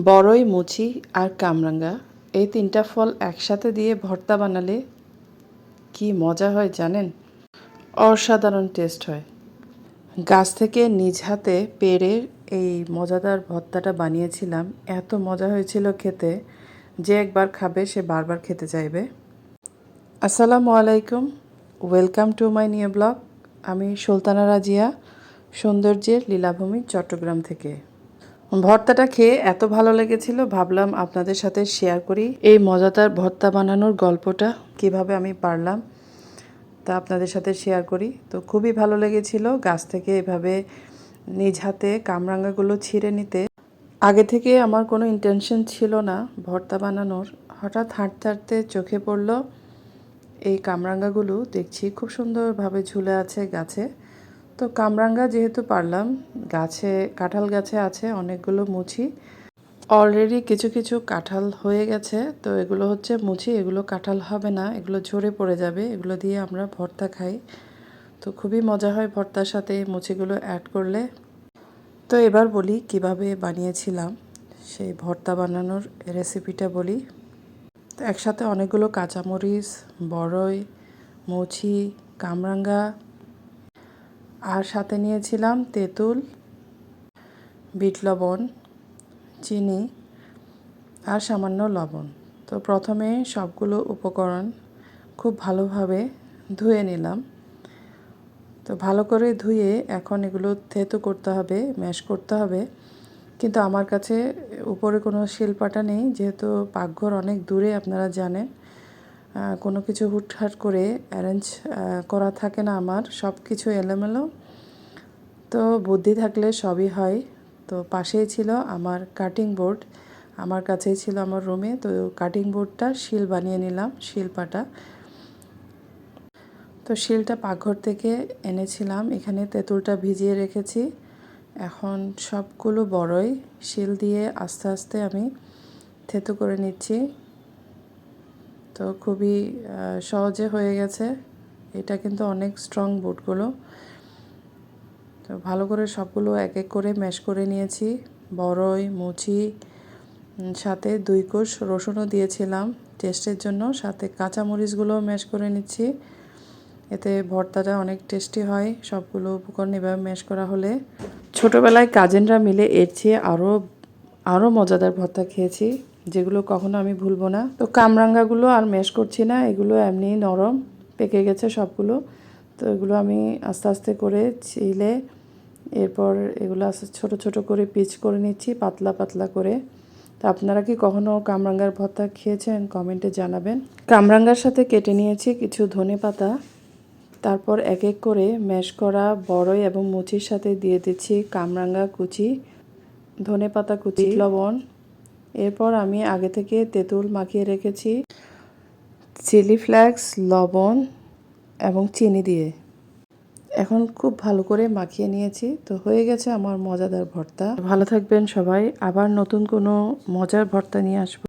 বড়ই, মুচি আর কামরাঙ্গা এই তিনটা ফল একসাথে দিয়ে ভর্তা বানালে কি মজা হয় জানেন? অসাধারণ টেস্ট হয়। গাছ থেকে নিজ হাতে পেড়ে এই মজাদার ভর্তাটা বানিয়েছিলাম। এত মজা হয়েছিল খেতে, যে একবার খাবে সে বারবার খেতে চাইবে। আসসালামু আলাইকুম, welcome to my new blog. আমি সুলতানা রাজিয়া, সৌন্দর্যের লীলাভূমি, চট্টগ্রাম থেকে। ভর্তাটা খেয়ে এত ভালো লেগেছিল, ভাবলাম আপনাদের সাথে শেয়ার করি এই মজাদার ভর্তা বানানোর গল্পটা, কিভাবে আমি পারলাম তা আপনাদের সাথে শেয়ার করি। তো খুবই ভালো লেগেছিল গাছ থেকে এভাবে নিজ হাতে কামরাঙ্গাগুলো ছিঁড়ে নিতে। আগে থেকে আমার কোনো ইন্টেনশন ছিল না ভর্তা বানানোর। হঠাৎ হাঁটতে হাঁটতে চোখে পড়ল এই কামরাঙ্গাগুলো, দেখছি খুব সুন্দরভাবে ঝুলে আছে গাছে। তো কামরাঙ্গা যেহেতু পারলাম, গাছে কাঁঠাল গাছে আছে অনেকগুলো মুচি, অলরেডি কিছু কিছু কাঁঠাল হয়ে গেছে। তো এগুলো হচ্ছে মুচি, এগুলো কাঁঠাল হবে না, এগুলো ঝরে পড়ে যাবে। এগুলো দিয়ে আমরা ভর্তা খাই, তো খুবই মজা হয় ভর্তার সাথে মুচিগুলো অ্যাড করলে। তো এবার বলি কিভাবে বানিয়েছিলাম, সেই ভর্তা বানানোর রেসিপিটা বলি। তো একসাথে অনেকগুলো কাঁচামরিচ, বড়ই, মুচি, কামরাঙ্গা আর সাথে নিয়েছিলাম তেঁতুল, বিট লবণ, চিনি আর সামান্য লবণ। তো প্রথমে সবগুলো উপকরণ খুব ভালোভাবে ধুয়ে নিলাম। তো ভালো করে ধুয়ে এখন এগুলো থেতো করতে হবে, ম্যাশ করতে হবে। কিন্তু আমার কাছে উপরে কোনো শিলপাটা নেই, যেহেতু পাকঘর অনেক দূরে, আপনারা জানেন। কোনো কিছু হুটহাট করে অ্যারেঞ্জ করা থাকে না আমার, সব কিছু এলোমেলো। তো বুদ্ধি থাকলে সবই হয়। তো পাশেই ছিল আমার কাটিং বোর্ড, আমার কাছেই ছিল আমার রুমে। তো কাটিং বোর্ডটা শিল বানিয়ে নিলাম, শিলপাটা। তো শিলটা পাকঘর থেকে এনেছিলাম, এখানে তেঁতুলটা ভিজিয়ে রেখেছি। এখন সবগুলো বড়ই শিল দিয়ে আস্তে আস্তে আমি থেতো করে নিচ্ছি। তো খুবই সহজে হয়ে গেছে। এটা কিন্তু অনেক স্ট্রং বোর্ডগুলো। তো ভালো করে সবগুলো এক এক করে ম্যাশ করে নিয়েছি। বড়ই, মুচি, সাথে 2 কোষ রসুনও দিয়েছিলাম টেস্টের জন্য, সাথে কাঁচামরিচগুলোও ম্যাশ করে নিচ্ছি। এতে ভর্তাটা অনেক টেস্টি হয় সবগুলো উপকরণ এভাবে ম্যাশ করা হলে। ছোটোবেলায় কাজিনরা মিলে এর চেয়ে আরও মজাদার ভর্তা খেয়েছি, যেগুলো কখনো আমি ভুলবো না। তো কামরাঙ্গাগুলো আর ম্যাশ করছি না, এগুলো এমনি নরম পেকে গেছে সবগুলো। তো এগুলো আমি আস্তে আস্তে করে ছিলে, এরপর এগুলো আস্তে ছোটো ছোটো করে পিচ করে নিচ্ছি, পাতলা পাতলা করে। তো আপনারা কি কখনো কামরাঙ্গার ভর্তা খেয়েছেন? কমেন্টে জানাবেন। কামরাঙ্গার সাথে কেটে নিয়েছি কিছু ধনেপাতা। তারপর এক এক করে ম্যাশ করা বড়ই এবং মুচির সাথে দিয়ে দিচ্ছি কামরাঙ্গা কুচি, ধনেপাতা কুচি, লবণ। এরপর আমি আগে থেকে তেঁতুল মাখিয়ে রেখেছি, চিলি ফ্লেক্স, লবণ এবং চিনি দিয়ে এখন খুব ভালো করে মাখিয়ে নিয়েছি। তো হয়ে গেছে আমার মজাদার ভর্তা। ভালো থাকবেন সবাই, আবার নতুন কোনো মজার ভর্তা নিয়ে আসবো।